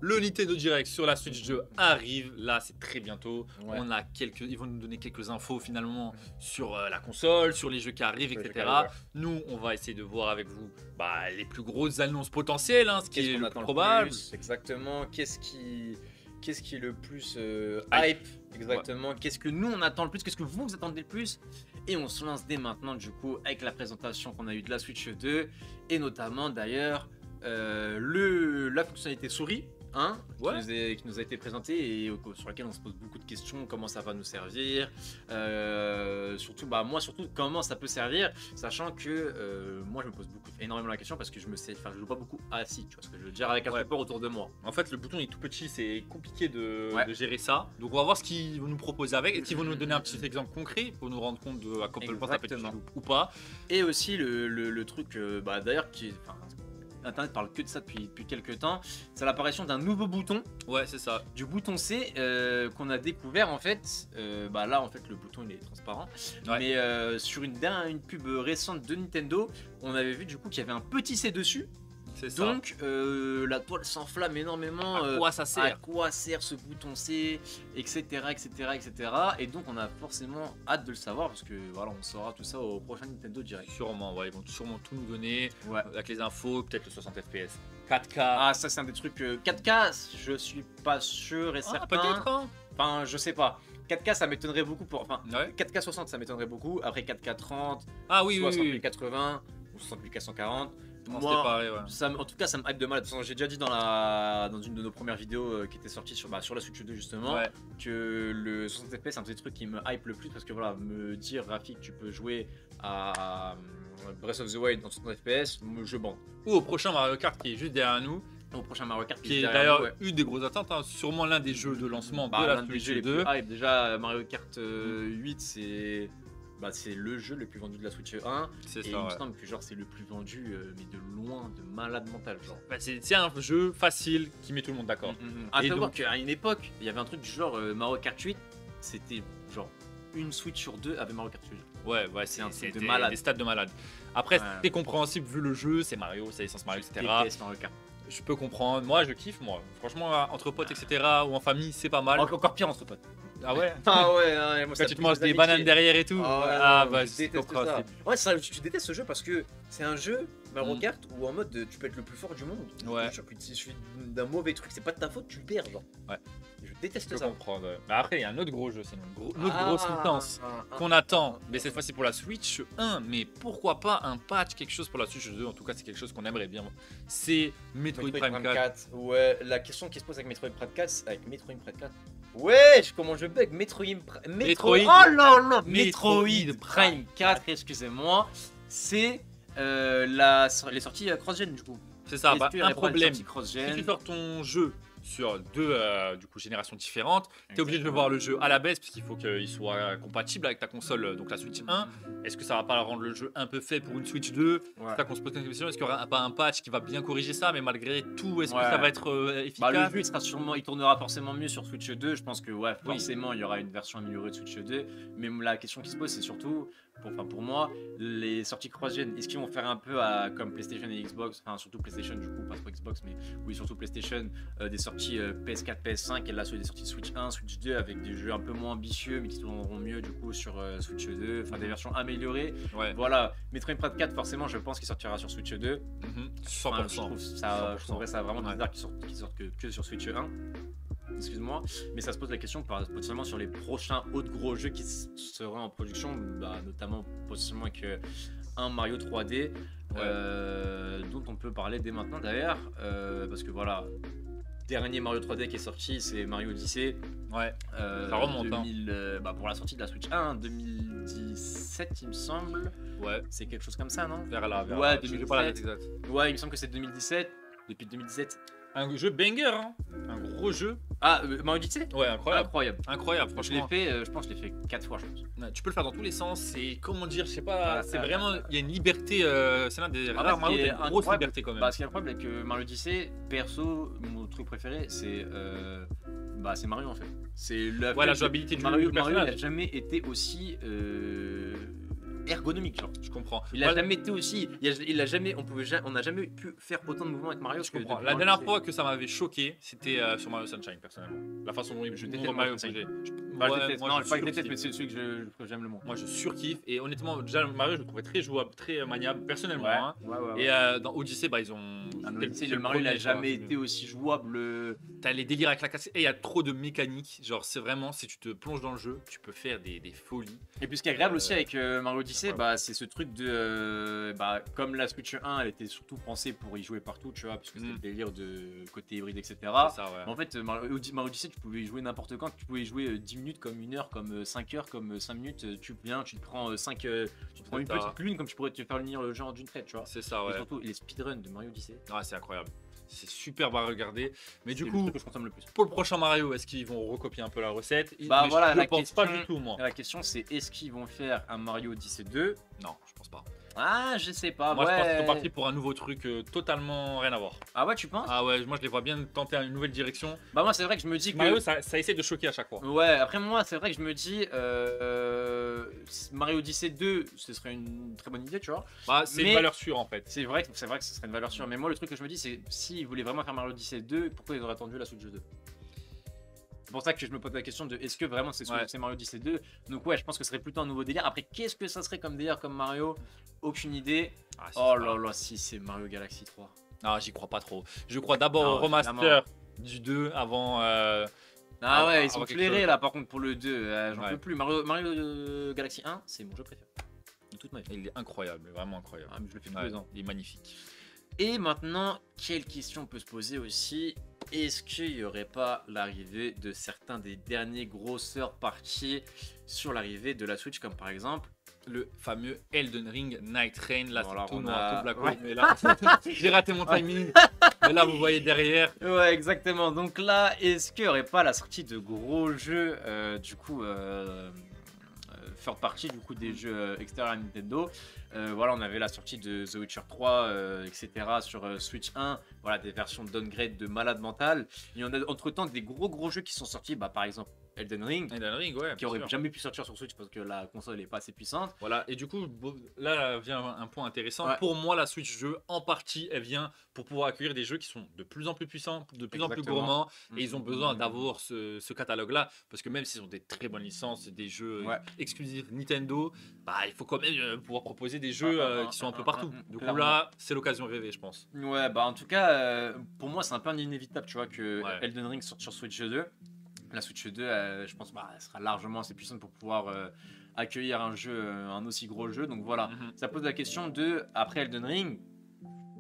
Le Nintendo Direct sur la Switch 2 arrive, là c'est très bientôt. Ouais. On a ils vont nous donner quelques infos finalement sur la console, sur les jeux qui arrivent, Sur les jeux qui etc. arrivent, Nous, on va essayer de voir avec vous les plus grosses annonces potentielles, hein, ce qui Qu'est-ce est qu'on le attend plus probable. plus exactement? Qu'est-ce qui est le plus Hype. hype exactement? Qu'est-ce que nous on attend le plus? Qu'est-ce que vous attendez le plus? Et on se lance dès maintenant du coup avec la présentation qu'on a eue de la Switch 2 et notamment d'ailleurs la fonctionnalité souris. Hein, Ouais. qui nous a été présentée et sur laquelle on se pose beaucoup de questions, comment ça va nous servir, surtout comment ça peut servir, sachant que moi je me pose énormément la question parce que je joue pas beaucoup assis, tu vois ce que je veux dire, avec un support autour de moi. En fait, le bouton est tout petit, c'est compliqué de gérer ça. ça. Donc, on va voir ce qu'ils vont nous proposer avec. Est-ce qu'ils vont nous donner un petit exemple concret pour nous rendre compte de à quoi peut ça peut être Exactement. utile ou pas. Et aussi le truc d'ailleurs Internet parle que de ça depuis quelques temps, c'est l'apparition d'un nouveau bouton, Ouais, c'est ça. du bouton C qu'on a découvert en fait. Là en fait le bouton il est transparent, Ouais. mais sur une pub récente de Nintendo, on avait vu du coup qu'il y avait un petit C dessus. C'est ça. Donc la toile s'enflamme énormément. À quoi ça À sert? quoi sert ce bouton C, etc., etc. Et donc on a forcément hâte de le savoir parce que voilà, on saura tout ça au prochain Nintendo Direct. Sûrement, ouais, ils vont sûrement tout nous donner Ouais. avec les infos, peut-être le 60 FPS, 4K. Ah, ça c'est un des trucs 4K, je suis pas sûr et certain. Peut-être, hein. Enfin, je sais pas. 4K ça m'étonnerait beaucoup Ouais. 4K 60 ça m'étonnerait beaucoup. Après 4K 30, Ah oui, 60 oui. 80 ou 60 440. Non, Moi, c'était pareil, ouais. en tout cas, ça me hype de mal. De toute façon, j'ai déjà dit dans une de nos premières vidéos qui était sortie sur la Switch 2 justement, Ouais. que le 60 FPS c'est un des trucs qui me hype le plus parce que voilà, me dire Rafik, tu peux jouer à Breath of the Wild en 60 FPS, je bande. Ou au prochain Mario Kart qui est juste derrière nous, Au prochain Mario Kart qui est derrière d'ailleurs nous, ouais. une des grosses attentes, hein. Sûrement l'un des jeux de lancement de L'un la des Switch jeux les 2. plus hype. Déjà, Mario Kart 8, c'est le jeu le plus vendu de la Switch 1. C'est Et ça, il me ouais. semble que genre c'est le plus vendu, mais de loin, de malade mental. Genre. C'est un jeu facile qui met tout le monde d'accord. À Et savoir donc- qu'à une époque, il y avait un truc du genre Mario Kart 8, c'était genre une Switch sur deux avec Mario Kart 8. Ouais, C'est un truc c'est de malade. des stats de malade. Après, Ouais. c'est compréhensible vu le jeu, c'est Mario, c'est licence Mario, etc. déteste Mario Kart. Je peux comprendre. Moi, je kiffe, moi. Franchement, entre potes, etc. ou en famille, c'est pas mal. Encore pire entre potes. Ah ouais? Ah ouais, moi, Quand ça tu te pousse manges les des bananes amitiés. derrière et tout. Ah, ouais, non, je c'est déteste ça. compréhensible. Ouais, tu détestes ce jeu parce que c'est un jeu Mario Kart où en mode tu peux être le plus fort du monde. Ouais. Je suis d'un mauvais truc, c'est pas de ta faute, tu perds genre. Ouais. Je Je déteste peux ça. comprendre. Ouais. Mais après, il y a un autre gros jeu, c'est une autre Ah, grosse licence un- qu'on attend. Mais cette fois-ci pour la Switch 1. Mais pourquoi pas un patch, quelque chose pour la Switch 2. En tout cas, c'est quelque chose qu'on aimerait bien. C'est Metroid Prime 4. Ouais, la question qui se pose avec Metroid Prime 4, Ouais, comment je bug Metroid. Metroid. Oh là là, Metroid Metroid Prime 4, excusez-moi. C'est les sorties cross-gen du coup. C'est ça, Est-ce qu'il y un aurait pas une problème. sortie Si cross-gen tu sors ton jeu sur deux du coup, générations différentes, tu es obligé de voir le jeu à la baisse puisqu'il faut qu'il soit compatible avec ta console, donc la Switch 1. Est-ce que ça va pas rendre le jeu un peu fait pour une Switch 2? Ouais. C'est là qu'on se pose une question, est-ce qu'il y aura pas un patch qui va bien corriger ça, mais malgré tout, est-ce que Ouais. ça va être Bah, efficace? le jeu il tournera forcément mieux sur Switch 2. Je pense que ouais, forcément il y aura une version améliorée de Switch 2. Mais la question qui se pose c'est surtout, pour moi, les sorties cross-gen, est-ce qu'ils vont faire un peu comme PlayStation et Xbox, enfin surtout PlayStation du coup, pas trop Xbox, mais oui surtout PlayStation, des sorties PS4, PS5 et là des sorties Switch 1, Switch 2 avec des jeux un peu moins ambitieux mais qui tourneront mieux du coup sur Switch 2, enfin des versions améliorées. Ouais. Voilà, Metroid Prime 4 forcément je pense qu'il sortira sur Switch 2. Mhm. Enfin, 100%. je trouverais ça vraiment Ouais. bizarre qu'ils sortent que sur Switch 1. Excuse-moi, mais ça se pose la question potentiellement sur les prochains autres gros jeux qui seront en production, notamment potentiellement avec un Mario 3D dont on peut parler dès maintenant d'ailleurs, parce que voilà, dernier Mario 3D qui est sorti c'est Mario Odyssey. Ouais. Ça remonte, 2000, pour la sortie de la Switch 1, 2017 il me semble. Ouais. C'est quelque chose comme ça, non? Vers là. Ouais, Je sais pas la date 2017. exacte. Ouais, il me semble que c'est 2017. Depuis 2017. Un jeu banger, hein. Un gros jeu. Ah, Mario Odyssey? Ouais, incroyable. Incroyable. Incroyable, Je l'ai franchement. fait, je pense que je l'ai fait 4 fois, je pense. Ouais, tu peux le faire dans tous les sens. C'est comment dire, je sais pas. Ah, C'est ah, vraiment. Il y a une liberté. C'est l'un des En rares fait, Mario ce qui qui a est une grosse incroyable, liberté quand même. Ce qui est incroyable avec Mario Odyssey, perso, mon truc préféré, c'est Mario en fait. C'est Ouais, la jouabilité du Mario n'a personnage. jamais été aussi ergonomique, genre. Je comprends. Il a Voilà, jamais été aussi. Il a jamais. On n'a jamais pu faire autant de mouvements avec Mario. je comprends. La depuis dernière Mario fois que ça m'avait choqué, c'était sur Mario Sunshine, personnellement. La façon dont il Je dont déteste Mario Mario Sunshine. bougeait. Bah, je Ouais, déteste. moi, Non, je pas que je déteste, surkiffe. mais c'est celui que j'aime le moins. Moi, je surkiffe. Et honnêtement, déjà, Mario, je le trouvais très jouable, très maniable, personnellement. Ouais, Hein. ouais. Et dans Odyssey, bah, ils ont. Odyssey, c'est le Mario, il a premier, jamais quoi. été aussi jouable. T'as les délires avec la cassette. Et il y a trop de mécanique. Genre, c'est vraiment, si tu te plonges dans le jeu, tu peux faire des folies. Et puis ce qui est agréable aussi avec Mario Odyssey, ouais. bah, c'est ce truc de. Comme la Switch 1, elle était surtout pensée pour y jouer partout, tu vois, puisque c'était le délire de côté hybride, etc. C'est ça, ouais. En fait, Mario Odyssey, tu pouvais y jouer n'importe quand. Tu pouvais y jouer 10 minutes, comme 1 heure, comme 5 heures, comme 5 minutes. Tu viens, tu te prends une C'est petite lune, comme tu pourrais te faire venir le genre d'une traite, tu vois. C'est ça, Et ouais. surtout, les speedruns de Mario Odyssey, Ouais, c'est incroyable. C'est superbe à regarder. Mais c'est du le coup, truc que je consomme le plus. pour le prochain Mario, est-ce qu'ils vont recopier un peu la recette? Bah Mais voilà, je la pense pas question- du tout, moi. La question, c'est est-ce qu'ils vont faire un Mario Odyssey 2? Non, je pense pas. Ah, je sais pas. Moi, je pense qu'ils sont ouais. partis pour un nouveau truc totalement rien à voir. Ah ouais, tu penses? Ah ouais, moi je les vois bien tenter une nouvelle direction. Bah moi, c'est vrai que je me dis que. Mario, ça essaie de choquer à chaque fois. Ouais, après moi, c'est vrai que je me dis Mario Odyssey 2, ce serait une très bonne idée, tu vois. Bah, c'est Mais- une valeur sûre en fait. C'est vrai que ce serait une valeur sûre. Mais moi, le truc que je me dis, c'est s'ils voulaient vraiment faire Mario Odyssey 2, pourquoi ils auraient attendu la Switch 2? C'est pour ça que je me pose la question de est-ce que vraiment c'est Ouais. c'est Mario Odyssey 2? Donc ouais, je pense que ce serait plutôt un nouveau délire. Après, qu'est-ce que ça serait comme délire comme Mario? Aucune idée. Ah, si, Oh c'est là pas- là, si c'est Mario Galaxy 3. Non, j'y crois pas trop. Je crois d'abord Non, au remaster évidemment. du 2 avant. Ah Ah, ouais, ah, ils sont quelque flairés chose. là par contre pour le 2. J'en Ouais. peux plus. Mario Galaxy 1, c'est mon jeu préféré de toute ma vie. Il est incroyable, vraiment incroyable. Ah, mais je le fais tous Ouais, les ans. il est magnifique. Et maintenant, quelle question peut se poser aussi? Est-ce qu'il n'y aurait pas l'arrivée de certains des derniers grosseurs partis sur l'arrivée de la Switch, comme par exemple Le fameux Elden Ring Night Rain, là Voilà, c'est tout on noir, a- tout black. Ouais. Mais là, j'ai raté mon timing. Mais là, vous voyez derrière. Ouais, exactement. Donc là, est-ce qu'il n'y aurait pas la sortie de gros jeux, du coup, third party, du coup, des jeux extérieurs à Nintendo? Voilà, on avait la sortie de The Witcher 3, etc. sur Switch 1. Voilà, des versions downgrade de malade mental. Il y en a entre-temps des gros jeux qui sont sortis, bah, par exemple Elden Ring, Elden Ring, ouais. qui bien aurait sûr. jamais pu sortir sur Switch parce que la console n'est pas assez puissante. Voilà, et du coup, là vient un point intéressant. Ouais. Pour moi, la Switch jeu, en partie, elle vient pour pouvoir accueillir des jeux qui sont de plus en plus puissants, de plus en plus Exactement. gourmands, et ils ont besoin d'avoir ce catalogue-là, parce que même s'ils ont des très bonnes licences, des jeux Ouais. exclusifs Nintendo, bah il faut quand même pouvoir proposer des jeux qui sont un peu partout. Du coup clairement. là, c'est l'occasion rêvée, je pense. Ouais, bah en tout cas, pour moi, c'est un peu un inévitable, tu vois, que Ouais. Elden Ring sorte sur Switch 2. La Switch 2, je pense, bah, elle sera largement assez puissante pour pouvoir accueillir un jeu, un aussi gros jeu. Donc voilà, Mhm. ça pose la question de, après Elden Ring,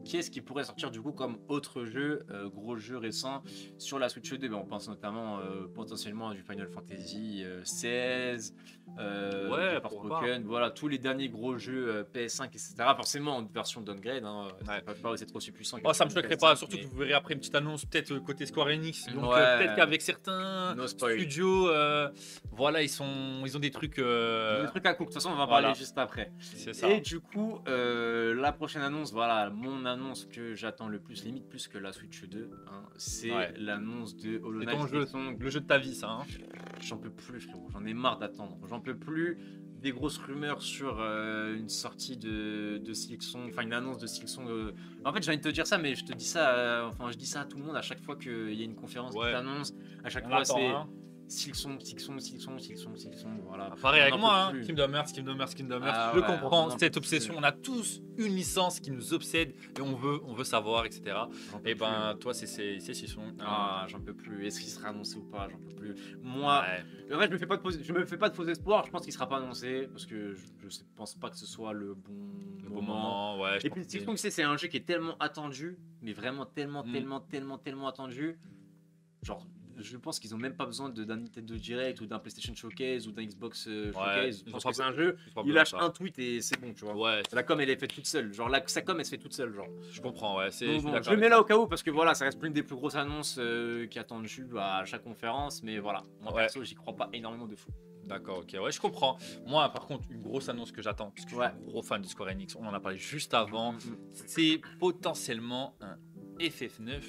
qu'est-ce qui pourrait sortir du coup comme autre jeu, gros jeu récent sur la Switch 2? Ben, on pense notamment potentiellement à du Final Fantasy 16, Ouais, du pourquoi Forspoken, voilà, tous les derniers gros jeux PS5, etc. Forcément en version downgrade, hein, Ouais. ça peut pas être aussi puissant. Oh, ça me choquerait pas, PS5, surtout mais- que vous verrez après une petite annonce, peut-être côté Square Enix. Donc Ouais. peut-être qu'avec certains No spoil. studios, voilà, ils ont des trucs. Le truc à coup, de toute façon, on va en voilà. parler juste après. C'est ça. Et du coup, la prochaine annonce, voilà, mon annonce que j'attends le plus, limite plus que la Switch 2, hein, c'est Ouais. l'annonce de Hollow C'est Knight ton jeu, Silksong. le jeu de ta vie, ça. Hein. J'en peux plus, frérot, j'en ai marre d'attendre. J'en peux plus des grosses rumeurs sur une sortie de Silksong, enfin une annonce de Silksong. En fait, j'ai envie de te dire ça, mais je te dis ça, enfin, je dis ça à tout le monde à chaque fois qu'il y a une conférence Ouais. qui s'annonce. À chaque On fois, attend, c'est hein. Silksong, voilà. Pareil avec On en moi, peut hein. plus. Kingdom Hearts, Kingdom Hearts, Kingdom Hearts. Ah Je ouais, on comprends en cette peut obsession. plus. On a tous une licence qui nous obsède et on veut savoir, etc. J'en peux Et ben, plus. toi, c'est sont. Ah, j'en peux plus. Est-ce qu'il sera annoncé ou pas? J'en peux plus. Moi, Ouais. en vrai, je me fais pas de faux espoirs. Je pense qu'il sera pas annoncé parce que je pense pas que ce soit le bon Le bon moment. moment, ouais. je Et pense puis, que Silksong, c'est un jeu qui est tellement attendu, mais vraiment tellement, Mm. tellement attendu. Genre, je pense qu'ils ont même pas besoin d'un Nintendo Direct ou d'un PlayStation Showcase ou d'un Xbox Showcase. ils Je ont pense pas que c'est un jeu. c'est pas Il besoin de lâche ça. un tweet et c'est bon, tu vois. Ouais, La com, elle est faite toute seule. Genre, sa com, elle se fait toute seule, genre. je comprends, ouais. Donc, bon, je le mets là au cas où parce que voilà, ça reste l'une des plus grosses annonces qui attendent à chaque conférence. Mais voilà, moi Ouais. perso, j'y crois pas énormément de fou. D'accord, ok, ouais, je comprends. Moi, par contre, une grosse annonce que j'attends, parce que je suis Ouais. un gros fan de Square Enix, on en a parlé juste avant, c'est potentiellement un FF9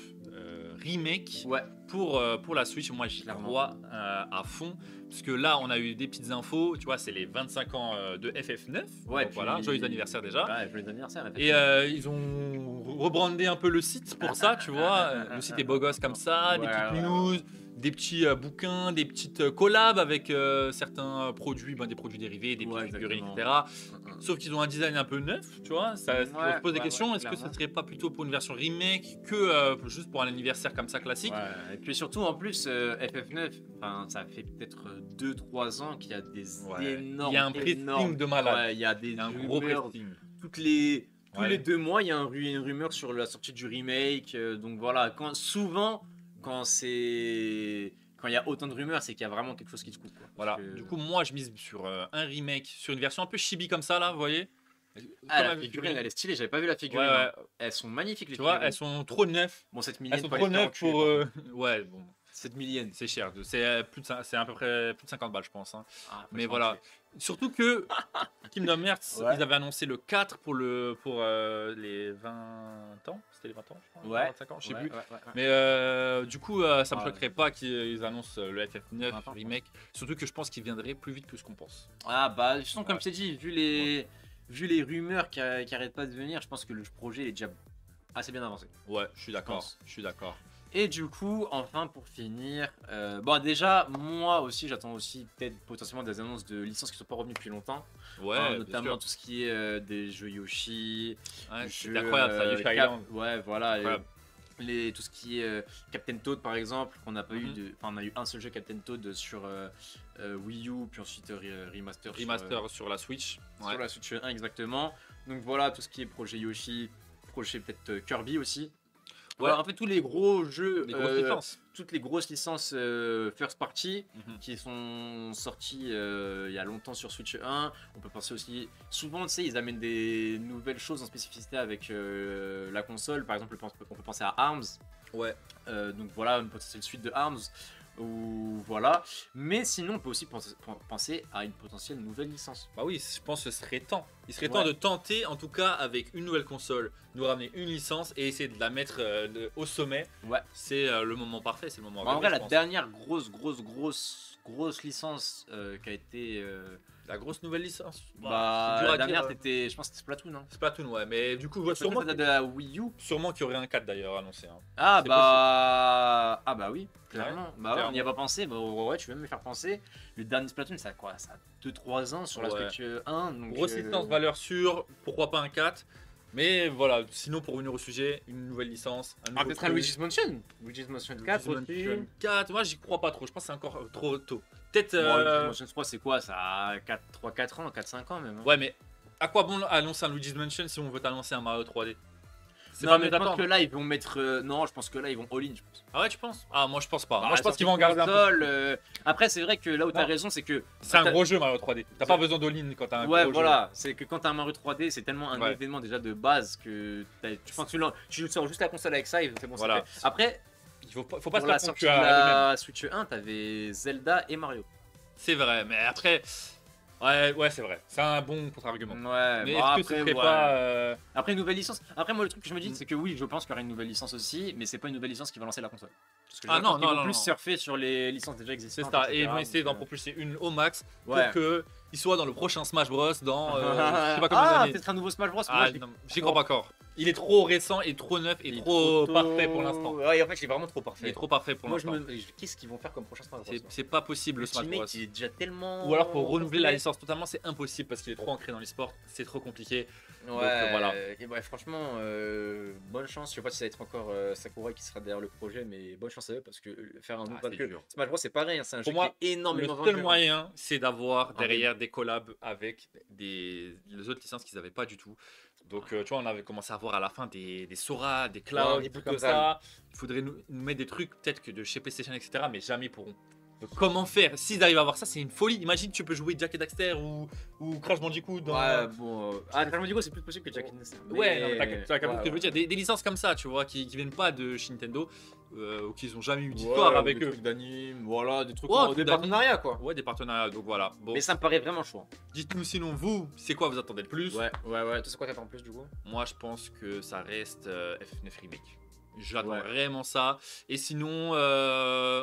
remake Ouais. pour la Switch. Moi, j'y Clairement. crois à fond. Parce que là, on a eu des petites infos. Tu vois, c'est les 25 ans de FF9. Ouais, Donc voilà, puis- joyeux anniversaire déjà. Ouais, joyeux anniversaire. Et ils ont rebrandé un peu le site pour ça, tu vois. Le site est beau gosse comme ça, des Ouais, petites ouais, news, des petits bouquins, des petites collabs avec certains produits, des produits dérivés, des Ouais, petites figurines, exactement. etc. Sauf qu'ils ont un design un peu neuf, tu vois. Ça, Ouais, on se pose des ouais, questions. ouais, Est-ce que ça clairement. serait pas plutôt pour une version remake que juste pour un anniversaire comme ça classique? Ouais, et puis surtout en plus FF9, enfin, ça fait peut-être 2-3 ans qu'il y a des Ouais. énormes. Il y a un pressing de malade. Ouais, il y a des Il y a un gros rumeurs. pressing. Tous les Ouais. 2 mois, il y a une rumeur sur la sortie du remake. Donc voilà, souvent quand il y a autant de rumeurs, c'est qu'il y a vraiment quelque chose qui se coupe. Quoi. Voilà. Parce que- Du coup, moi, je mise sur un remake, sur une version un peu chibi comme ça, là, vous voyez? Ah, Comme la un- figurine, elle est stylée. J'avais pas vu la Ouais, figurine. ouais. hein. Elles sont magnifiques les Tu vois, figurines. elles sont trop neuves. Bon, 7 Elles millions. sont trop neuves pour. Ouais, bon, 7 millions. c'est cher. C'est c'est à peu près plus de 50 balles, je pense. Hein. Ah, Mais franchement, voilà. Surtout que Kingdom Hearts, Ouais. ils avaient annoncé le 4 pour les 20 ans. C'était les 20 ans, je crois. Ouais. 25 ans, je sais Ouais, plus. ouais, ouais, ouais. Mais du coup, ça me Ah, choquerait pas qu'ils annoncent le FF9 20 ans, remake. Surtout que je pense qu'il viendrait plus vite que ce qu'on pense. Ah bah, justement, comme Ouais. je t'ai dit, vu les rumeurs qui arrêtent pas de venir, je pense que le projet il est déjà assez bien avancé. Ouais, je suis d'accord. pense. Je suis d'accord. Et du coup, enfin pour finir, bon déjà, moi aussi j'attends aussi peut-être potentiellement des annonces de licences qui sont pas revenues depuis longtemps. Ouais, Hein, bien notamment sûr. tout ce qui est des jeux Yoshi. Ouais, jeux, c'est incroyable ça, Yoshi Island. Ouais, voilà. Incroyable. Tout ce qui est Captain Toad par exemple, qu'on n'a pas eu Mhm. enfin on a eu un seul jeu Captain Toad sur Wii U, puis ensuite remaster, Remaster sur la Switch. Ouais. sur la Switch 1 exactement. Donc voilà, tout ce qui est projet Yoshi, projet peut-être Kirby aussi. Voilà, Ouais. en fait tous les gros jeux, Des grosses licences. toutes les grosses licences first party Mhm. qui sont sorties il y a longtemps sur Switch 1. On peut penser aussi, souvent tu sais, ils amènent des nouvelles choses en spécificité avec la console. Par exemple, on peut penser à ARMS. Ouais. Donc voilà, une potentielle suite de ARMS. Ou voilà. Mais sinon, on peut aussi penser à une potentielle nouvelle licence. Bah oui, je pense que ce serait temps. Il serait Ouais. temps de tenter, en tout cas avec une nouvelle console, nous ramener une licence et essayer de la mettre au sommet. Ouais. C'est le moment parfait, c'est le moment Bah, en rêvé, vrai, je la pense. dernière grosse licence qui a été. La grosse nouvelle licence. Bah, c'est dur à la dernière, dire. c'était. Je pense que c'était Splatoon. Hein. Splatoon, ouais, mais du coup, ouais, Splatoon, sûrement, ça date de la Wii U. sûrement qu'il y aurait un 4 d'ailleurs annoncé. Hein. Ah C'est ah bah oui, clairement. Ouais, Bah ouais, on n'y a clairement. pas pensé. Bah ouais, tu veux même me faire penser. Le dernier Splatoon, ça a quoi? Ça a 2-3 ans sur la Ouais. Switch 1. Donc, Grosse licence, valeur sûre, pourquoi pas un 4. Mais voilà, sinon pour revenir au sujet, une nouvelle licence, un Ah, nouveau peut-être un truc. Luigi's Mansion. Luigi's Mansion 4 Luigi's aussi. Mansion 4, moi j'y crois pas trop, je pense que c'est encore trop tôt. Peut-être. Bon, Luigi's Mansion 3, c'est quoi? Ça a 3-4 ans, 4-5 ans même. Hein. Ouais, mais à quoi bon annoncer un Luigi's Mansion si on veut annoncer un Mario 3D? C'est Non, pas mais mieux je pense d'attendre. que là, ils vont mettre. Non, je pense que là, ils vont all-in, je pense. Ah ouais, tu penses? Ah, moi je pense pas. Bah, Moi je pense sortie qu'ils vont en garder un peu. console, Après, c'est vrai que là où t'as Non. raison, c'est que. C'est un t'as- gros jeu Mario 3D. T'as pas besoin d'all-in quand t'as un Ouais, gros voilà. C'est que quand t'as un Mario 3D, c'est tellement un Ouais. événement déjà de base que tu penses que tu sors juste la console avec ça et c'est bon. Voilà. C'est fait. Après, jeu. Faut pas se pour la la sortie de concurrer à eux-mêmes. la Switch 1, t'avais Zelda et Mario. C'est vrai, mais après. Ouais, c'est vrai. C'est un bon contre-argument. Ouais, Mais bon, est-ce que après, ce serait ouais. pas. Après, une nouvelle licence. Après, moi, le truc que je me dis, c'est que oui, je pense qu'il y aura une nouvelle licence aussi, mais c'est pas une nouvelle licence qui va lancer la console. Parce que je Ah pense non, qu'ils non, vont non, plus non. surfer sur les licences déjà C'est existantes. ça, et ils etc., vont essayer d'en donc, propulser une au max Ouais. pour qu'il soit dans le prochain Smash Bros. Dans. Je sais pas combien Ah, d'années. peut-être un nouveau Smash Bros. Ah, Moi, je non, j'y crois pas encore. Il est trop récent et trop neuf et il est trop tôt. parfait pour l'instant. Ouais, en fait, il est vraiment trop Il parfait. est trop parfait pour Moi, l'instant. qu'est-ce qu'ils vont faire comme prochain Smash Bros. C'est pas possible le Smash Bros. Ultimate, il est déjà tellement. Ou alors pour renouveler la licence totalement, c'est impossible parce qu'il est trop ancré dans l'e-sport, c'est trop compliqué. Ouais, voilà. Et ouais, franchement, bonne chance. Je sais pas si ça va être encore Sakurai qui sera derrière le projet, mais bonne chance à eux parce que faire un Ah, parce c'est que dur. Smash Bros c'est pareil, hein, c'est un Pour jeu moi, qui est Le énormément seul vendu. moyen, c'est d'avoir Ah, derrière des collabs avec les autres licences qu'ils n'avaient pas du tout. Donc, tu vois, on avait commencé à voir à la fin des Sora, des Ouais, Cloud, un des reboot trucs comme total. ça. Il faudrait nous mettre des trucs, peut-être que de chez PlayStation, etc., mais jamais ils pourront. Donc, comment faire? S'ils arrivent à avoir ça, c'est une folie. Imagine, tu peux jouer Jack et Daxter ou Crash Bandicoot dans. Ouais, bon. Crash Bandicoot c'est plus possible que Jack and Daxter. Ouais, non, mais t'as compris ce que je veux ouais. dire. Des licences comme ça, tu vois, qui viennent pas de chez Nintendo, ou qu'ils ont jamais eu Ouais, d'histoire ou avec des eux. trucs d'anime, voilà, des trucs, Ouais, des trucs partenariats quoi. Ouais, des partenariats, donc voilà. Bon, Mais ça me paraît vraiment chaud. dites-nous sinon, vous, c'est quoi vous attendez le plus? Ouais. Toi, c'est quoi t'attends en plus du coup? Moi, je pense que ça reste FF9 Remake. J'attends Ouais. vraiment ça. Et sinon,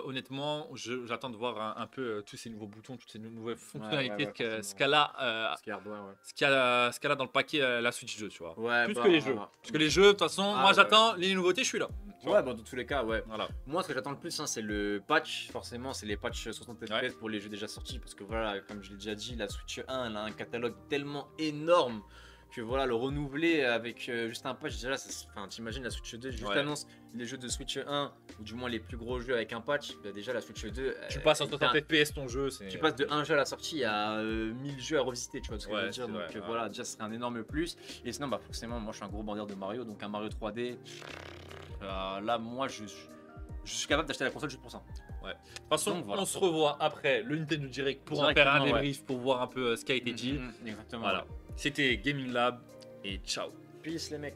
honnêtement, j'attends de voir un peu tous ces nouveaux boutons, toutes ces nouvelles fonctionnalités ouais, ce forcément. qu'elle a, Parce qu'il y a hardware, ouais. ce qu'elle a dans le paquet la Switch 2, tu vois. Ouais, Plus bah, que les jeux. Parce que les jeux, de toute façon, Ah, moi ouais. j'attends les nouveautés, je suis là. Tu vois. Ouais, bah, dans tous les cas, ouais. Voilà. Moi, ce que j'attends le plus, hein, c'est le patch. Forcément, c'est les patchs 60 FPS pour les jeux déjà sortis. Parce que voilà, comme je l'ai déjà dit, la Switch 1, elle a un catalogue tellement énorme que voilà, le renouveler avec juste un patch, déjà là, enfin, t'imagines la Switch 2, juste Ouais. annonce les jeux de Switch 1, ou du moins les plus gros jeux avec un patch, bah, déjà la Switch 2. Tu passes en t'as- 60 FPS ton jeu. tu passes de un jeu à la sortie à 1000 jeux à revisiter, tu vois ce que je veux Ouais, dire. c'est Donc vrai, ouais. voilà, déjà, ce serait un énorme plus. Et sinon, bah, forcément, moi je suis un gros bandeur de Mario, donc un Mario 3D. Là, moi, je suis capable d'acheter la console juste pour ça. De toute façon, Donc, voilà. on se revoit après le Nintendo Direct pour en faire un Directement, ouais. débrief, pour voir un peu ce qui a été dit. Exactement. Voilà. C'était Gaming Lab et ciao. Peace les mecs.